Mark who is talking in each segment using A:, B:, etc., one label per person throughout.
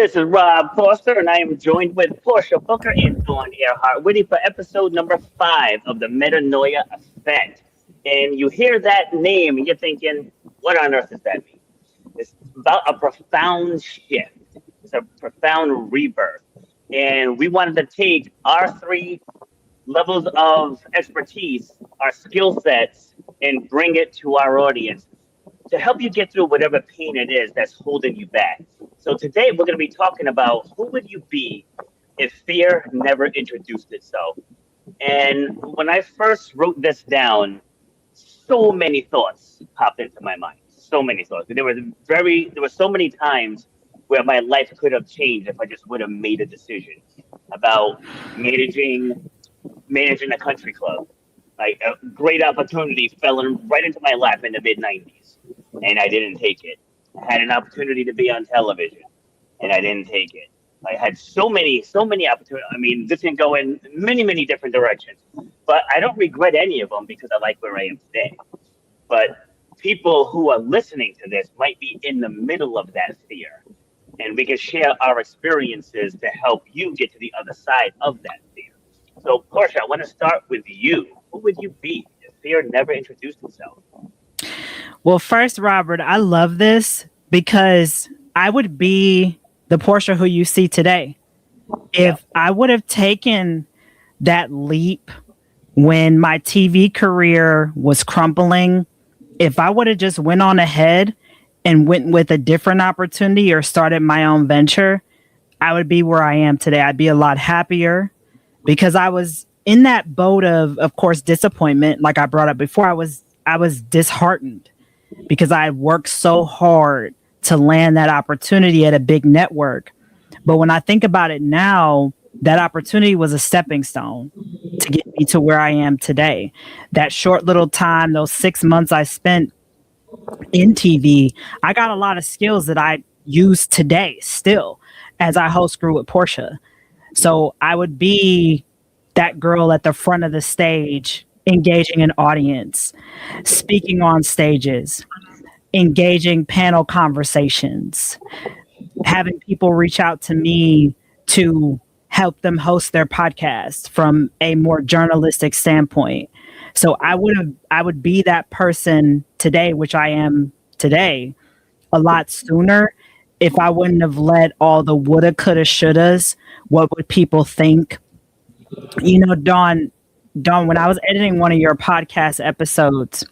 A: This is Rob Foster, and I am joined with Portia Booker and Dawn Airhart Witte for episode number 5 of the Metanoia Effect. And you hear that name, and you're thinking, what on earth does that mean? It's about a profound shift. It's a profound rebirth. And we wanted to take our 3 levels of expertise, our skill sets, and bring it to our audience to help you get through whatever pain it is that's holding you back. So today we're going to be talking about who would you be if fear never introduced itself. And when I first wrote this down, so many thoughts popped into my mind. So many thoughts. There were so many times where my life could have changed if I just would have made a decision about managing a country club. Like a great opportunity right into my lap in the mid '90s, and I didn't take it. I had an opportunity to be on television, and I didn't take it. I had so many opportunities. I mean, this can go in many, many different directions, but I don't regret any of them because I like where I am today. But people who are listening to this might be in the middle of that fear, and we can share our experiences to help you get to the other side of that fear. So, Portia, I want to start with you. Who would you be if fear never introduced itself?
B: Well, first, Robert, I love this because I would be the Portia who you see today.
A: Yeah.
B: If I would have taken that leap when my TV career was crumbling, if I would have just went on ahead and went with a different opportunity or started my own venture, I would be where I am today. I'd be a lot happier because I was in that boat of course, disappointment. Like I brought up before, I was disheartened because I had worked so hard to land that opportunity at a big network. But when I think about it now, that opportunity was a stepping stone to get me to where I am today. That short little time, those 6 months I spent in TV, I got a lot of skills that I use today still as I host Screw with Portia. So I would be that girl at the front of the stage, engaging an audience, speaking on stages, engaging panel conversations, having people reach out to me to help them host their podcast from a more journalistic standpoint. So I would be that person today, which I am today, a lot sooner if I wouldn't have let all the woulda, coulda, shouldas, what would people think? You know, Dawn, when I was editing one of your podcast episodes,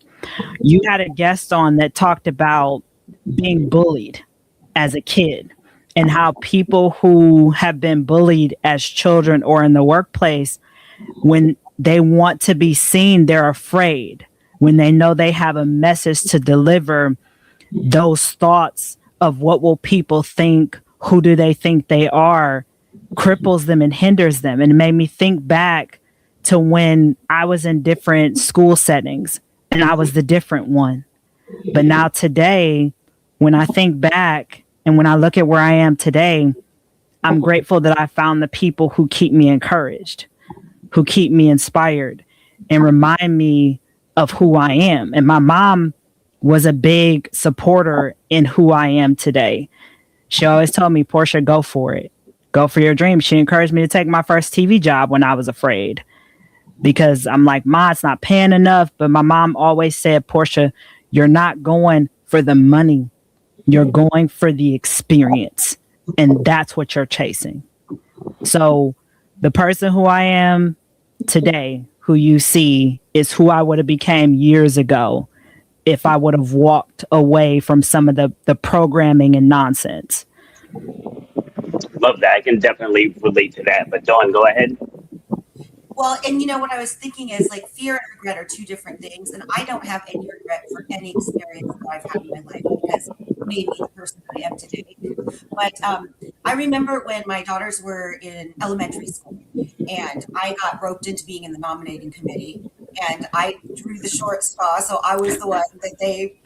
B: you had a guest on that talked about being bullied as a kid and how people who have been bullied as children or in the workplace, when they want to be seen, they're afraid. When they know they have a message to deliver, those thoughts of what will people think, who do they think they are, cripples them and hinders them. And it made me think back to when I was in different school settings and I was the different one. But now today, when I think back and when I look at where I am today, I'm grateful that I found the people who keep me encouraged, who keep me inspired and remind me of who I am. And my mom was a big supporter in who I am today. She always told me, Portia, go for it. Go for your dreams. She encouraged me to take my first TV job when I was afraid because I'm like, Ma, it's not paying enough. But my mom always said, Portia, you're not going for the money. You're going for the experience. And that's what you're chasing. So the person who I am today, who you see, is who I would have became years ago if I would have walked away from some of the programming and nonsense.
A: Love that. I can definitely relate to that. But Dawn, go ahead.
C: Well, and you know what I was thinking is like fear and regret are two different things, and I don't have any regret for any experience that I've had in my life because it made me the person I am today. But I remember when my daughters were in elementary school, and I got roped into being in the nominating committee, and I drew the short straw, so I was the one that they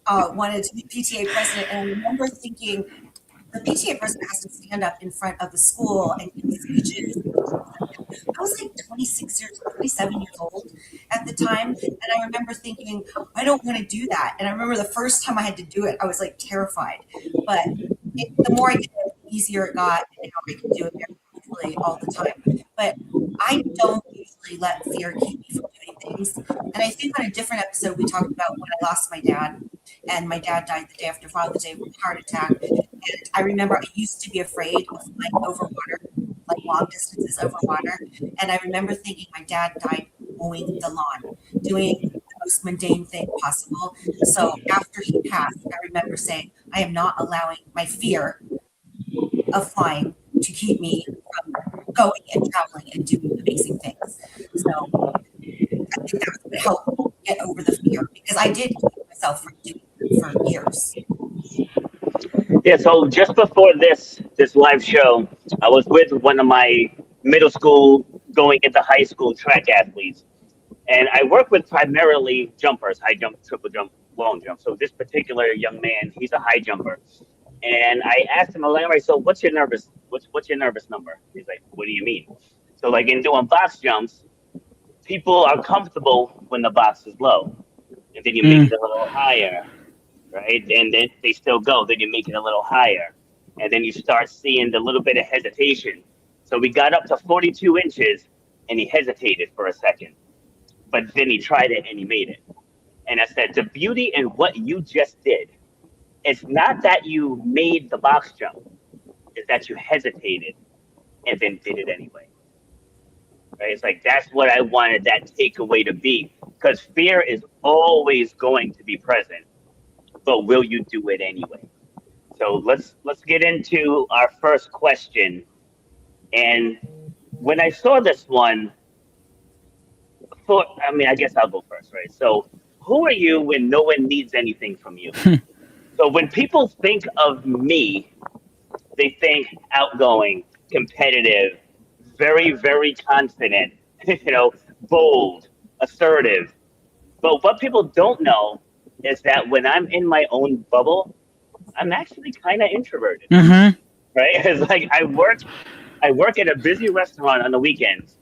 C: wanted to be PTA president. And I remember thinking, the PTA president has to stand up in front of the school and give speeches. I was like 27 years old at the time. And I remember thinking, I don't want to do that. And I remember the first time I had to do it, I was like terrified. But the more I did it, easier it got, and now I can do it very easily all the time. But I don't usually let fear keep me from doing things. And I think on a different episode, we talked about when I lost my dad, and my dad died the day after Father's Day from a heart attack. And I remember I used to be afraid of flying over water, like long distances over water. And I remember thinking my dad died mowing the lawn, doing the most mundane thing possible. So after he passed, I remember saying, I am not allowing my fear of flying to keep me from going and traveling and doing amazing things. So I think that would help get over the fear, because I did keep myself from doing it for years.
A: Yeah, so just before this live show, I was with one of my middle school going into high school track athletes, and I work with primarily jumpers, high jump, triple jump, long jump. So this particular young man, he's a high jumper, and I asked him, I'm like, all right, so what's your nervous number? He's like, what do you mean? So like in doing box jumps, people are comfortable when the box is low, and then you make it a little higher, right? And then they still go. Then you make it a little higher, and then you start seeing the little bit of hesitation. So we got up to 42 inches, and he hesitated for a second, but then he tried it and he made it. And I said, the beauty in what you just did, it's not that you made the box jump, it's that you hesitated and then did it anyway. Right? It's like that's what I wanted that takeaway to be, because fear is always going to be present, but will you do it anyway? So let's get into our first question. And when I saw this one, I guess I'll go first, right? So who are you when no one needs anything from you? So when people think of me, they think outgoing, competitive, very, very confident, bold, assertive. But what people don't know is that when I'm in my own bubble, I'm actually kind of introverted, right? It's like I work at a busy restaurant on the weekends,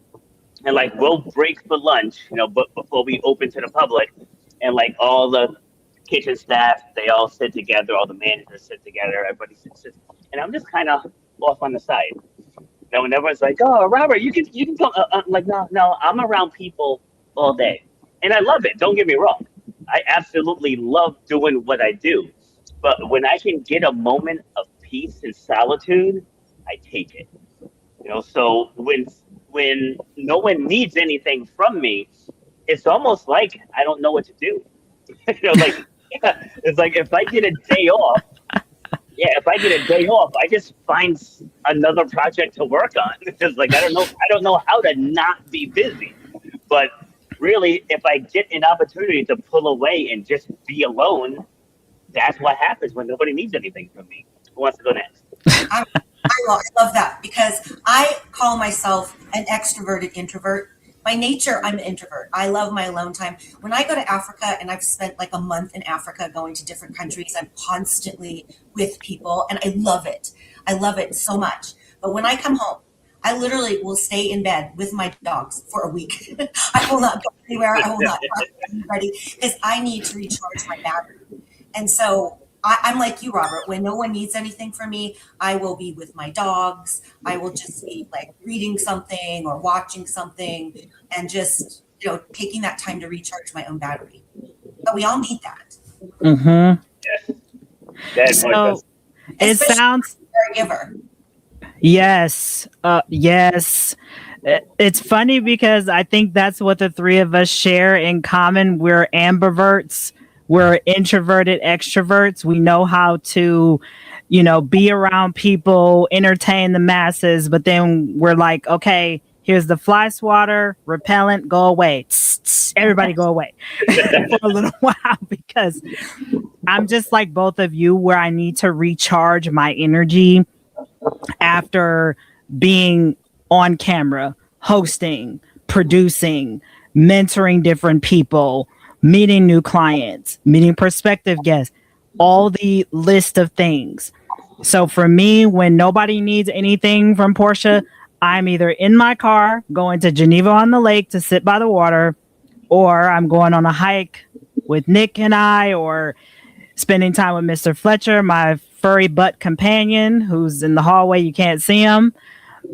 A: and like we'll break for lunch, but before we open to the public, and like all the kitchen staff, they all sit together, all the managers sit together, everybody sits, and I'm just kind of off on the side. And everyone's like, "Oh, Robert, you can come." I'm like, no, I'm around people all day, and I love it. Don't get me wrong, I absolutely love doing what I do. But when I can get a moment of peace and solitude, I take it. So when no one needs anything from me, it's almost like I don't know what to do. Like it's like if I get a day off, I just find another project to work on. Because like I don't know how to not be busy. But really, if I get an opportunity to pull away and just be alone, that's what happens when nobody needs anything from me. Who wants to go next?
C: I love that, because I call myself an extroverted introvert. By nature, I'm an introvert. I love my alone time. When I go to Africa, and I've spent like a month in Africa going to different countries, I'm constantly with people, and I love it. I love it so much. But when I come home, I literally will stay in bed with my dogs for a week. I will not go anywhere. I will not talk to anybody, because I need to recharge my battery. And so I'm like you, Robert. When no one needs anything from me, I will be with my dogs. I will just be like reading something or watching something, and just taking that time to recharge my own battery. But we all need that.
A: Yes.
B: So it sounds.
C: Giver.
B: Yes. Yes. It's funny because I think that's what the three of us share in common. We're ambiverts. We're introverted extroverts. We know how to, be around people, entertain the masses, but then we're like, okay, here's the fly swatter, repellent, go away. Tss, tss, everybody go away for a little while, because I'm just like both of you, where I need to recharge my energy after being on camera, hosting, producing, mentoring different people, meeting new clients, meeting prospective guests, all the list of things. So for me, when nobody needs anything from Portia, I'm either in my car going to Geneva on the lake to sit by the water, or I'm going on a hike with Nick and I, or spending time with Mr. Fletcher, my furry butt companion who's in the hallway. You can't see him,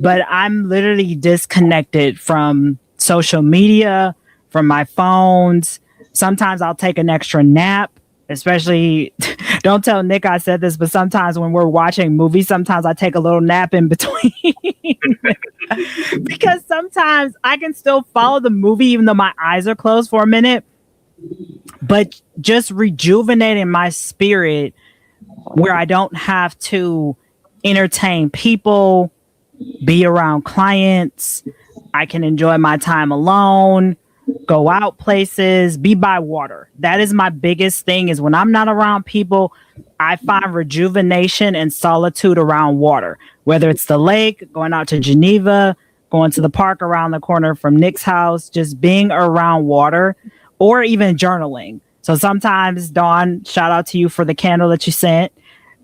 B: but I'm literally disconnected from social media, from my phones. Sometimes I'll take an extra nap, especially don't tell Nick I said this, but sometimes when we're watching movies, sometimes I take a little nap in between because sometimes I can still follow the movie even though my eyes are closed for a minute, but just rejuvenating my spirit where I don't have to entertain people, be around clients. I can enjoy my time alone, go out places, be by water. That is my biggest thing is when I'm not around people, I find rejuvenation and solitude around water, whether it's the lake, going out to Geneva, going to the park around the corner from Nick's house, just being around water or even journaling. So sometimes, Dawn, shout out to you for the candle that you sent.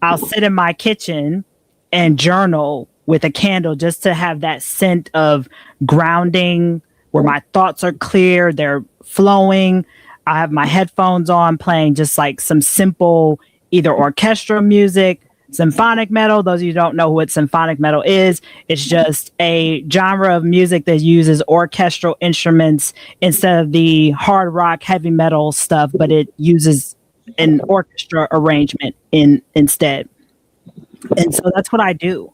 B: I'll sit in my kitchen and journal with a candle just to have that scent of grounding where my thoughts are clear, they're flowing. I have my headphones on playing just like some simple either orchestral music, symphonic metal. Those of you who don't know what symphonic metal is, it's just a genre of music that uses orchestral instruments instead of the hard rock, heavy metal stuff, but it uses an orchestra arrangement instead. And so that's what I do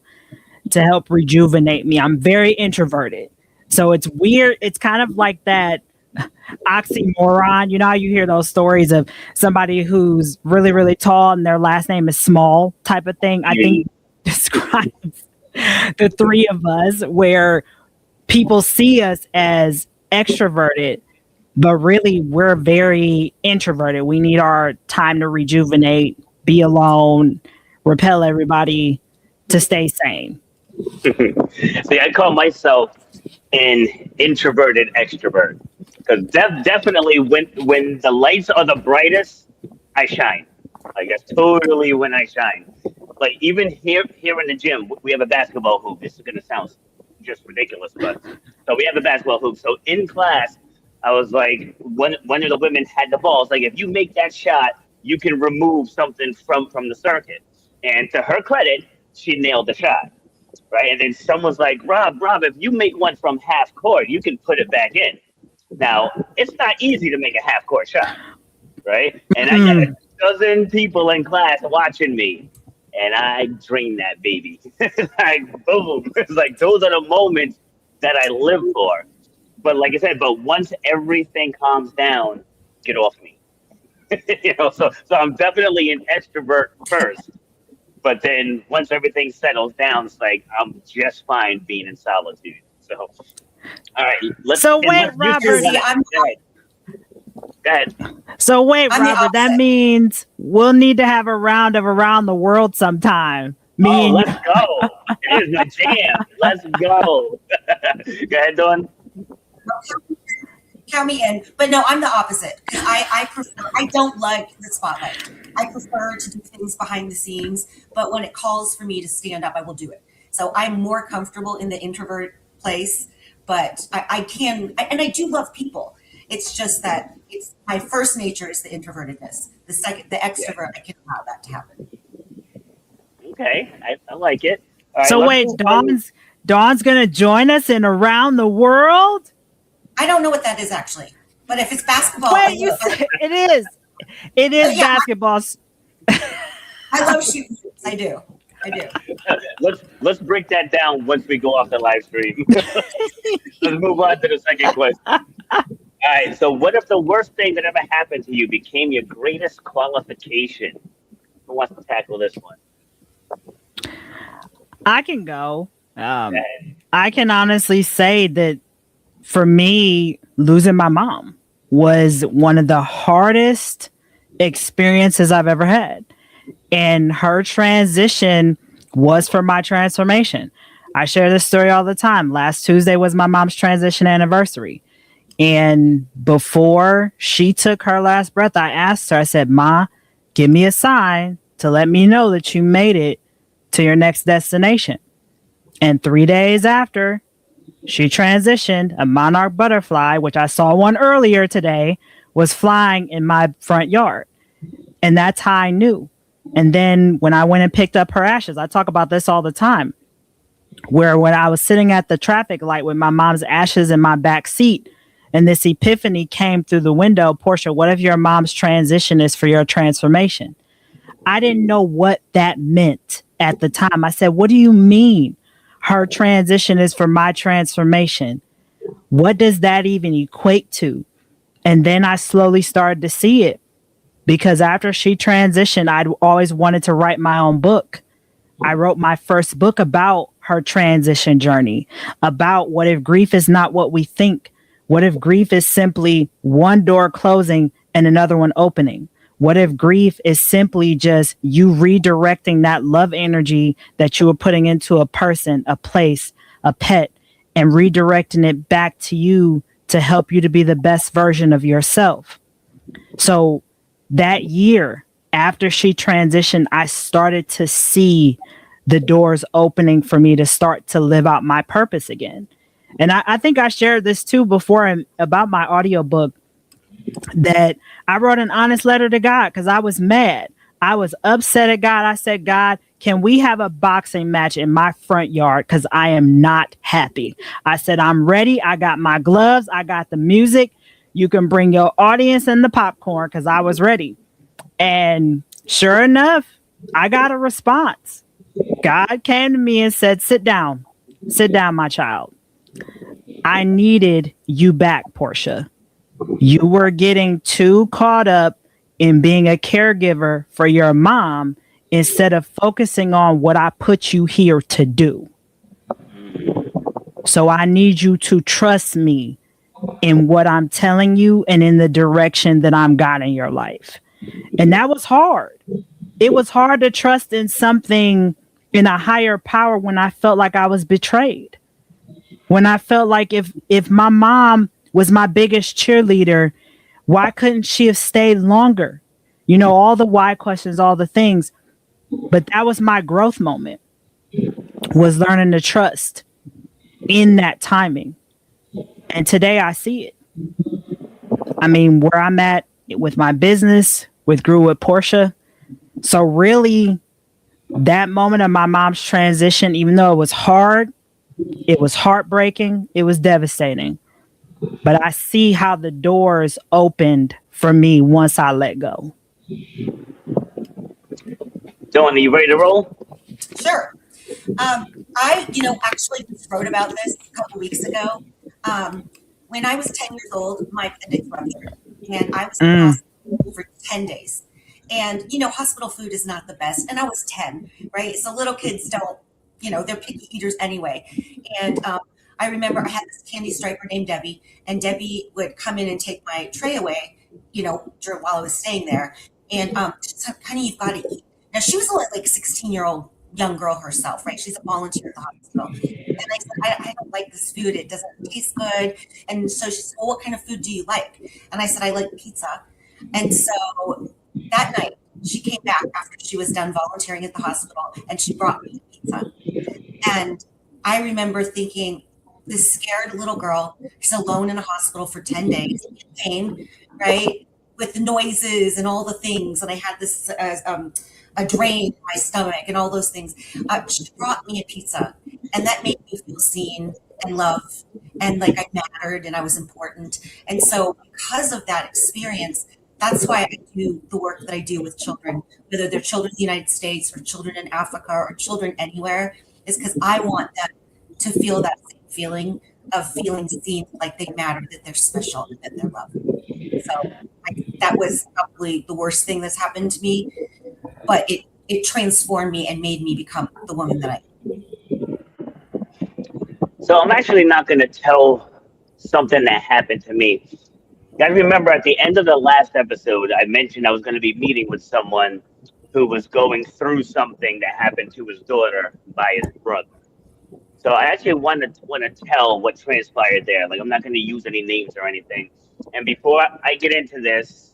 B: to help rejuvenate me. I'm very introverted. So it's weird. It's kind of like that oxymoron. You know how you hear those stories of somebody who's really, really tall and their last name is Small type of thing. I think describes the three of us where people see us as extroverted, but really we're very introverted. We need our time to rejuvenate, be alone, repel everybody to stay sane.
A: See, I call myself an introverted extrovert because definitely when the lights are the brightest, I shine. Like that's totally when I shine. Like even here in the gym, we have a basketball hoop. This is gonna sound just ridiculous, but so we have a basketball hoop. So in class, I was like, one of the women had the ball. It's like if you make that shot, you can remove something from the circuit. And to her credit, she nailed the shot. Right. And then someone's like, Rob, if you make one from half court, you can put it back in. Now, it's not easy to make a half court shot. Right. And I got a dozen people in class watching me. And I drain that baby. Like, boom. It's like those are the moments that I live for. But like I said, but once everything calms down, get off me. So I'm definitely an extrovert first. But then once everything settles down, it's like I'm just fine being in solitude. So, all right.
B: Wait, Robert.
A: Go ahead.
B: So wait, Robert. That means we'll need to have a round of Around the World sometime.
A: Let's go. It is my jam. Let's go. Go ahead, Dawn.
C: Count me in, but no, I'm the opposite. I don't like the spotlight. I prefer to do things behind the scenes, but when it calls for me to stand up, I will do it. So I'm more comfortable in the introvert place, but I do love people. It's just that it's my first nature is the introvertedness. The extrovert, I can allow that to happen.
A: Okay, I like it. All right,
B: so wait, Dawn's gonna join us in Around the World?
C: I don't know what that is actually, but if it's basketball,
B: wait, you said it is. It is basketball.
C: I love shooting. I do.
A: Let's break that down once we go off the live stream. Let's move on to the second question. All right. So, what if the worst thing that ever happened to you became your greatest qualification? Who wants to tackle this one?
B: I can go. I can honestly say that for me, losing my mom was one of the hardest experiences I've ever had. And her transition was for my transformation. I share this story all the time. Last Tuesday was my mom's transition anniversary. And before she took her last breath, I asked her, I said, Ma, give me a sign to let me know that you made it to your next destination. And 3 days after, she transitioned, a monarch butterfly, which I saw one earlier today, was flying in my front yard. And that's how I knew And then when I went and picked up her ashes, I talk about this all the time, where when I was sitting at the traffic light with my mom's ashes in my back seat, and this epiphany came through the window, Portia, what if your mom's transition is for your transformation? I didn't know what that meant at the time. I said, what do you mean her transition is for my transformation? What does that even equate to? And then I slowly started to see it, because after she transitioned, I'd always wanted to write my own book. I wrote my first book about her transition journey, about what if grief is not what we think? What if grief is simply one door closing and another one opening? What if grief is simply just you redirecting that love energy that you were putting into a person, a place, a pet, and redirecting it back to you to help you to be the best version of yourself? So that year after she transitioned, I started to see the doors opening for me to start to live out my purpose again. And I think I shared this too before about my audiobook, that I wrote an honest letter to God because I was mad. I was upset at God. I said, God, can we have a boxing match in my front yard? Because I am not happy. I said, I'm ready. I got my gloves. I got the music. You can bring your audience and the popcorn, because I was ready. And sure enough, I got a response. God came to me and said, sit down, my child. I needed you back, Portia. You were getting too caught up in being a caregiver for your mom instead of focusing on what I put you here to do. So I need you to trust me in what I'm telling you and in the direction that I'm guiding your life. And that was hard. It was hard to trust in something, in a higher power, when I felt like I was betrayed. When I felt like if my mom was my biggest cheerleader, why couldn't she have stayed longer? You know, all the why questions, all the things. But that was my growth moment, was learning to trust in that timing. And today I see it. I mean, where I'm at with my business, with Grew with Portia. So really, that moment of my mom's transition, even though it was hard, it was heartbreaking, it was devastating. But I see how the doors opened for me once I let go.
A: Dawn, are you ready to roll?
C: Sure. I, actually just wrote about this a couple weeks ago. When I was 10 years old, my appendix ruptured, and I was in the hospital for 10 days. And, hospital food is not the best. And I was 10, right? So little kids don't, they're picky eaters anyway. And I remember I had this candy striper named Debbie, and Debbie would come in and take my tray away, while I was staying there. And she said, honey, you've got to eat. Now, she was like 16-year-old young girl herself, right? She's a volunteer at the hospital. And I said, I don't like this food. It doesn't taste good. And so she said, well, what kind of food do you like? And I said, I like pizza. And so that night, she came back after she was done volunteering at the hospital, and she brought me pizza. And I remember thinking, this scared little girl, she's alone in a hospital for 10 days, in pain, right? With the noises and all the things. And I had this a drain in my stomach and all those things. She brought me a pizza, and that made me feel seen and loved, and like I mattered and I was important. And so because of that experience, that's why I do the work that I do with children, whether they're children in the United States or children in Africa or children anywhere, is because I want them to feel that same feeling of feeling seen, like they matter, that they're special, and that they're loved. So that was probably the worst thing that's happened to me, but it transformed me and made me become the woman that I am.
A: So I'm actually not going to tell something that happened to me. I remember at the end of the last episode, I mentioned I was going to be meeting with someone who was going through something that happened to his daughter by his brother. So I actually want to tell what transpired there. Like, I'm not going to use any names or anything. And before I get into this,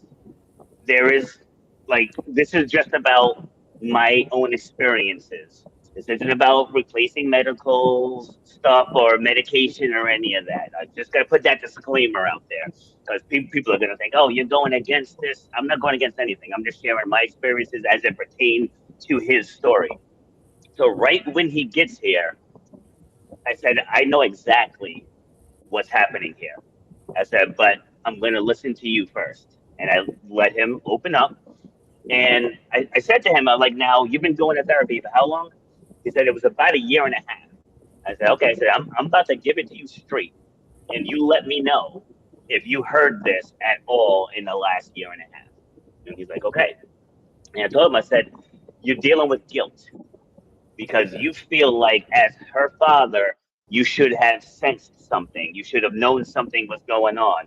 A: this is just about my own experiences. This isn't about replacing medical stuff or medication or any of that. I just got to put that disclaimer out there because people are going to think, oh, you're going against this. I'm not going against anything. I'm just sharing my experiences as it pertains to his story. So, right when he gets here, I said, I know exactly what's happening here. I said, but I'm going to listen to you first. And I let him open up. And I said to him, I'm like, now, you've been going to therapy for how long? He said, it was about a year and a half. I said, okay. I said, I'm about to give it to you straight. And you let me know if you heard this at all in the last year and a half. And he's like, okay. And I told him, I said, you're dealing with guilt because you feel like as her father, you should have sensed something. You should have known something was going on.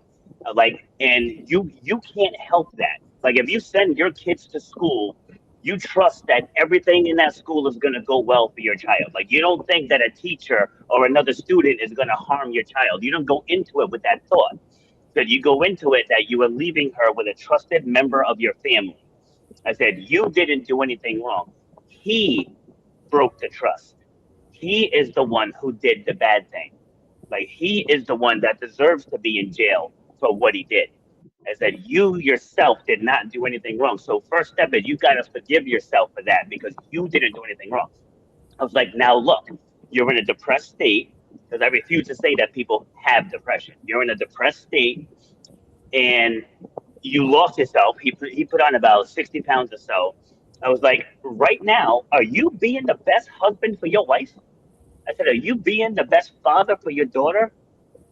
A: Like, and you can't help that. Like, if you send your kids to school, you trust that everything in that school is going to go well for your child. Like, you don't think that a teacher or another student is going to harm your child. You don't go into it with that thought. That you go into it that you are leaving her with a trusted member of your family. I said, you didn't do anything wrong. He broke the trust. He is the one who did the bad thing. Like, he is the one that deserves to be in jail for what he did. I said, you yourself did not do anything wrong. So first step is you got to forgive yourself for that because you didn't do anything wrong. I was like, now look, you're in a depressed state because I refuse to say that people have depression. You're in a depressed state and you lost yourself. He put on about 60 pounds or so. I was like, right now, are you being the best husband for your wife? I said, are you being the best father for your daughter?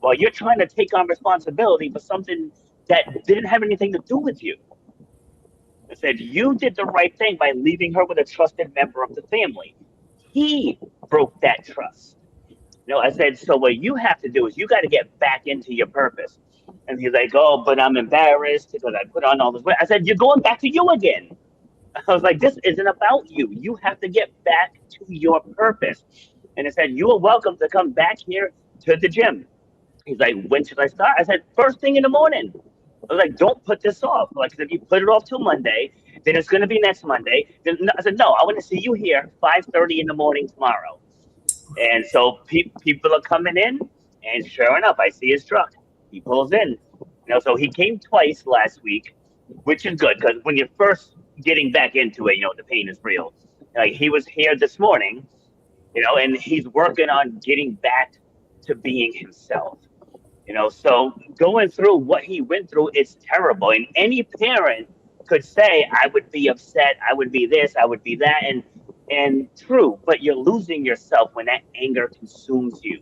A: Well, you're trying to take on responsibility for something that didn't have anything to do with you. I said, you did the right thing by leaving her with a trusted member of the family. He broke that trust. I said, so what you have to do is you got to get back into your purpose. And he's like, oh, but I'm embarrassed because I put on all this weight. I said, you're going back to you again. I was like, this isn't about you. You have to get back to your purpose. And I said, you are welcome to come back here to the gym. He's like, when should I start? I said, first thing in the morning. I was like, don't put this off. Like, if you put it off till Monday, then it's going to be next Monday. Then I said, no, I want to see you here 5:30 in the morning tomorrow. And so people are coming in, and sure enough, I see his truck. He pulls in. So he came twice last week, which is good because when you're first getting back into it, the pain is real. Like, he was here this morning, and he's working on getting back to being himself. So going through what he went through, it's terrible. And any parent could say, I would be upset, I would be this, I would be that. And true, but you're losing yourself when that anger consumes you.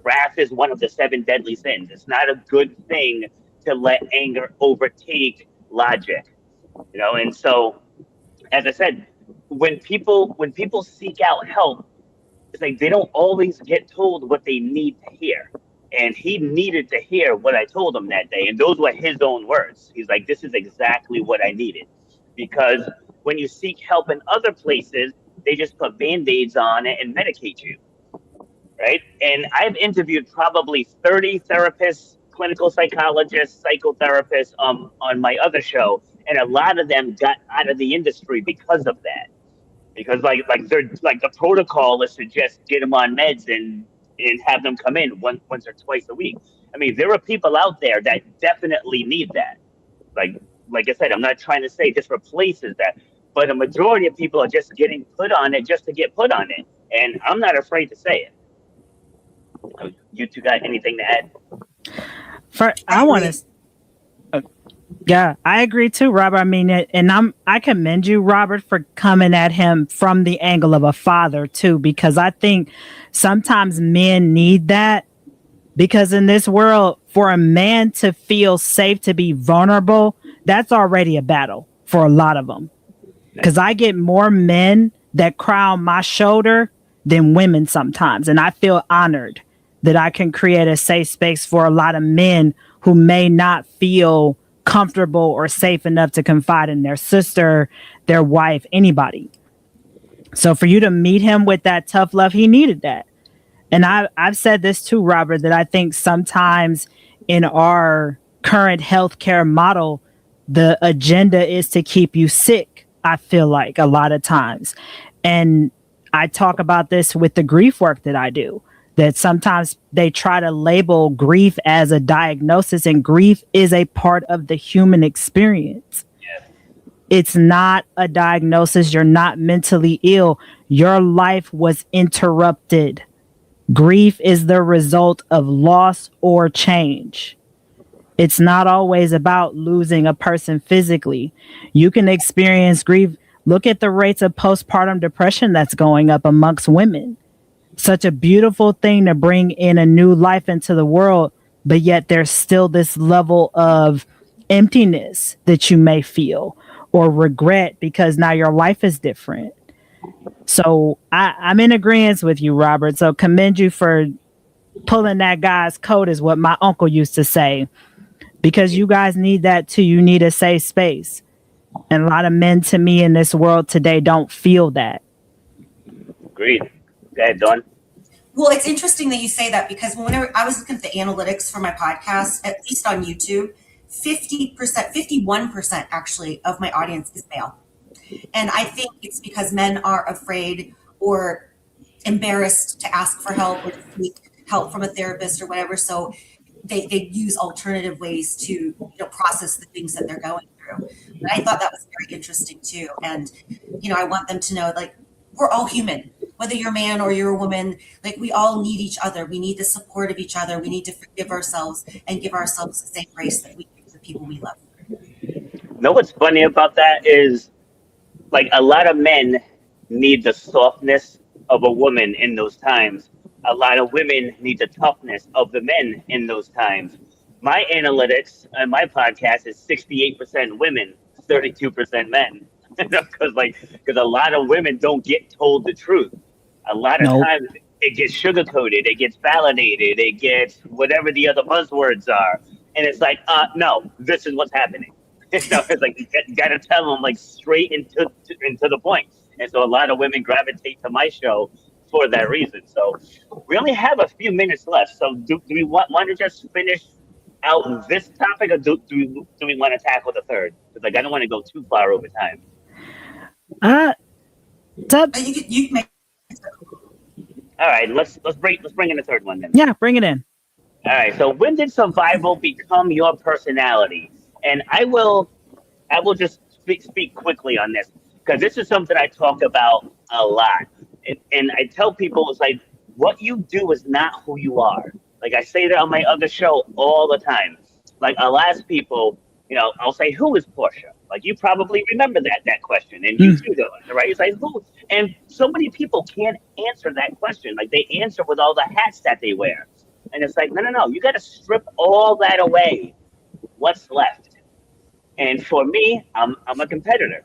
A: Wrath is one of the 7 deadly sins. It's not a good thing to let anger overtake logic. And so, as I said, when people seek out help, it's like they don't always get told what they need to hear. And he needed to hear what I told him that day. And those were his own words. He's like, this is exactly what I needed. Because when you seek help in other places, they just put Band-Aids on it and medicate you. Right? And I've interviewed probably 30 therapists, clinical psychologists, psychotherapists on my other show. And a lot of them got out of the industry because of that. Because like the protocol is to just get them on meds and have them come in once or twice a week. I mean, there are people out there that definitely need that. Like I said, I'm not trying to say this replaces that, but a majority of people are just getting put on it just to get put on it. And I'm not afraid to say it. You two got anything to add?
B: Yeah, I agree too, Robert. I mean, and I commend you, Robert, for coming at him from the angle of a father too, because I think sometimes men need that. Because in this world, for a man to feel safe to be vulnerable, that's already a battle for a lot of them. Because I get more men that cry on my shoulder than women sometimes, and I feel honored that I can create a safe space for a lot of men who may not feel comfortable or safe enough to confide in their sister, their wife, anybody. So for you to meet him with that tough love, he needed that. And I've said this too, Robert, that I think sometimes in our current healthcare model, the agenda is to keep you sick, I feel like a lot of times. And I talk about this with the grief work that I do, that sometimes they try to label grief as a diagnosis, and grief is a part of the human experience.
A: Yeah.
B: It's not a diagnosis. You're not mentally ill. Your life was interrupted. Grief is the result of loss or change. It's not always about losing a person physically. You can experience grief. Look at the rates of postpartum depression that's going up amongst women. Such a beautiful thing to bring in a new life into the world, but yet there's still this level of emptiness that you may feel or regret because now your life is different. So I'm in agreement with you, Robert. So commend you for pulling that guy's coat, is what my uncle used to say, because you guys need that too. You need a safe space. And a lot of men to me in this world today don't feel that.
A: Agreed. Go ahead, Dawn.
C: Well, it's interesting that you say that, because whenever I was looking at the analytics for my podcast, at least on YouTube, 50%, 51% actually of my audience is male. And I think it's because men are afraid or embarrassed to ask for help or to seek help from a therapist or whatever. So they use alternative ways to process the things that they're going through. And I thought that was very interesting too. And I want them to know, like, we're all human, whether you're a man or you're a woman. Like, we all need each other. We need the support of each other. We need to forgive ourselves and give ourselves the same grace that we give the people we love.
A: Know what's funny about that is, like, a lot of men need the softness of a woman in those times. A lot of women need the toughness of the men in those times. My analytics on my podcast is 68% women, 32% men. Because a lot of women don't get told the truth. A lot of times it gets sugarcoated, it gets validated, it gets whatever the other buzzwords are. And it's like, no, this is what's happening. It's like you got to tell them, like, straight into the point. And so a lot of women gravitate to my show for that reason. So we only have a few minutes left. So do we want to just finish out this topic, or do we want to tackle the third? Because, like, I don't want to go too far over time.
C: You can make.
A: All right, let's bring in the third one then.
B: Yeah, bring it in.
A: All right. So when did survival become your personality? And I will just speak quickly on this, because this is something I talk about a lot. And I tell people, it's like, what you do is not who you are. Like, I say that on my other show all the time. Like, I'll ask people, I'll say, who is Portia? Like, you probably remember that question, and you too, right? It's like, who? And so many people can't answer that question. Like, they answer with all the hats that they wear. And it's like, no. You got to strip all that away. What's left? And for me, I'm a competitor.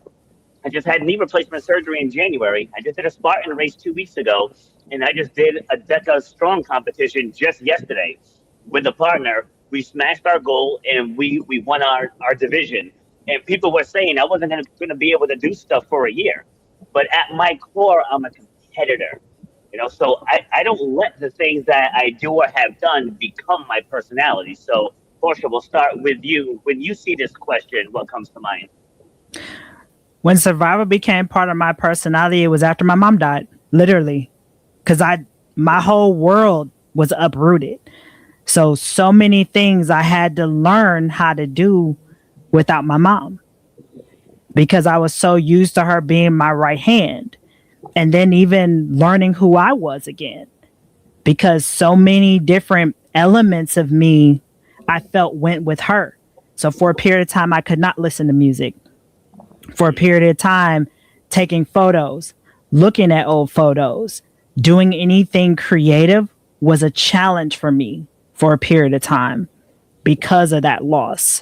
A: I just had knee replacement surgery in January. I just did a Spartan race 2 weeks ago, and I just did a Deca Strong competition just yesterday with a partner. We smashed our goal, and we won our division. And people were saying I wasn't going to be able to do stuff for a year. But at my core, I'm a competitor. So I don't let the things that I do or have done become my personality. So, Portia, we'll start with you. When you see this question, what comes to mind?
B: When survival became part of my personality, it was after my mom died, literally, because my whole world was uprooted. So many things I had to learn how to do without my mom, because I was so used to her being my right hand, and then even learning who I was again, because so many different elements of me I felt went with her. So for a period of time, I could not listen to music. For a period of time, taking photos, looking at old photos, doing anything creative was a challenge for me for a period of time because of that loss.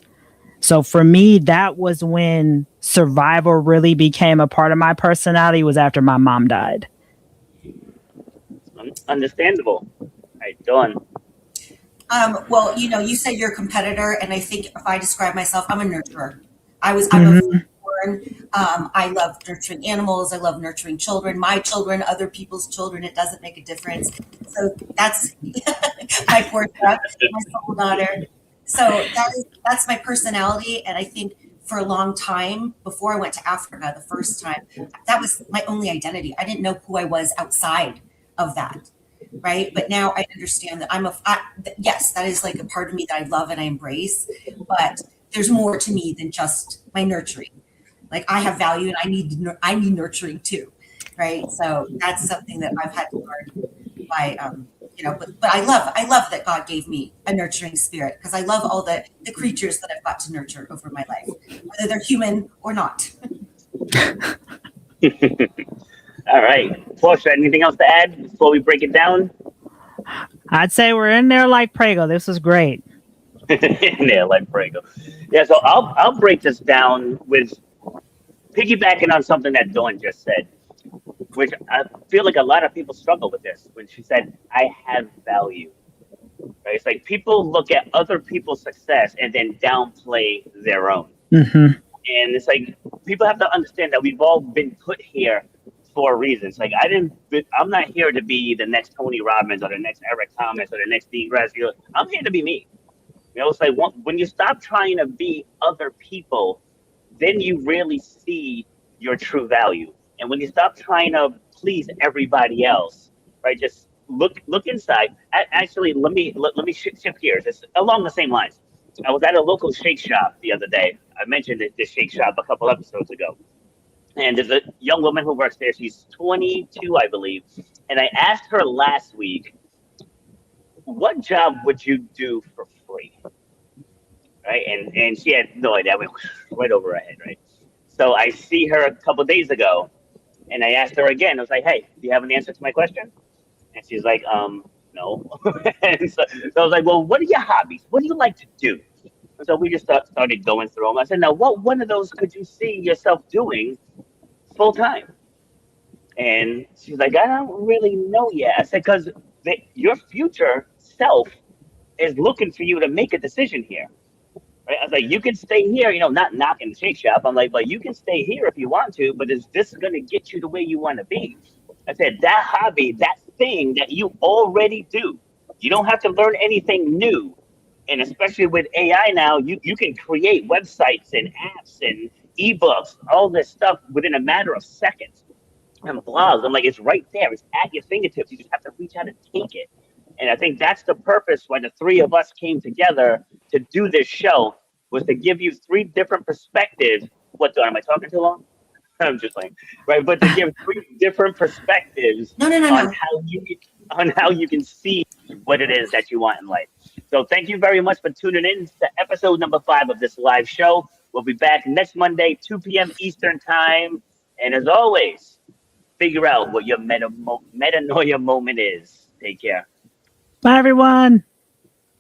B: So for me, that was when survival really became a part of my personality, was after my mom died.
A: Understandable. All right, Dawn.
C: Well, you said you're a competitor, and I think if I describe myself, I'm a nurturer. I'm a firstborn. I love nurturing animals. I love nurturing children, my children, other people's children. It doesn't make a difference. So that's my Portia, my soul daughter. So that's my personality. And I think for a long time, before I went to Africa the first time, that was my only identity. I didn't know who I was outside of that. Right. But now I understand that yes, that is like a part of me that I love and I embrace. But there's more to me than just my nurturing. Like I have value and I need nurturing too. Right. So that's something that I've had to learn by, but I love that God gave me a nurturing spirit, because I love all the creatures that I've got to nurture over my life, whether they're human or not.
A: All right. Portia, anything else to add before we break it down?
B: I'd say we're in there like Prego. This was great.
A: Yeah, like Prego. Yeah, so I'll break this down with piggybacking on something that Dawn just said, which I feel like a lot of people struggle with this, when she said, I have value. Right? It's like people look at other people's success and then downplay their own.
B: Mm-hmm.
A: And it's like people have to understand that we've all been put here for a reason. It's like I'm not here to be the next Tony Robbins or the next Eric Thomas or the next Dean Graziosi. I'm here to be me. It's like when you stop trying to be other people, then you really see your true value. And when you stop trying to please everybody else, right? Just look inside. Actually, let me shift gears. It's along the same lines. I was at a local shake shop the other day. I mentioned this shake shop a couple episodes ago. And there's a young woman who works there. She's 22, I believe. And I asked her last week, what job would you do for free? Right? And she had no idea. I went right over her head, right? So I see her a couple days ago, and I asked her again. I was like, hey, do you have an answer to my question? And she's like, no. And so I was like, well, what are your hobbies? What do you like to do? And so we just started going through them. I said, now, what one of those could you see yourself doing full time? And she's like, I don't really know yet. I said, because your future self is looking for you to make a decision here. Right? I was like, you can stay here, not knocking the shake shop. I'm like, but you can stay here if you want to, but is this going to get you the way you want to be? I said, that hobby, that thing that you already do, you don't have to learn anything new. And especially with AI now, you can create websites and apps and ebooks, all this stuff within a matter of seconds. And blogs, I'm like, it's right there. It's at your fingertips. You just have to reach out and take it. And I think that's the purpose why the three of us came together to do this show, was to give you three different perspectives. What, Dawn, am I talking too long? I'm just like, right, but to give three different perspectives on how you can see what it is that you want in life. So thank you very much for tuning in to episode number 5 of this live show. We'll be back next Monday, 2 p.m. Eastern time. And as always, figure out what your metanoia moment is. Take care.
B: Bye, everyone.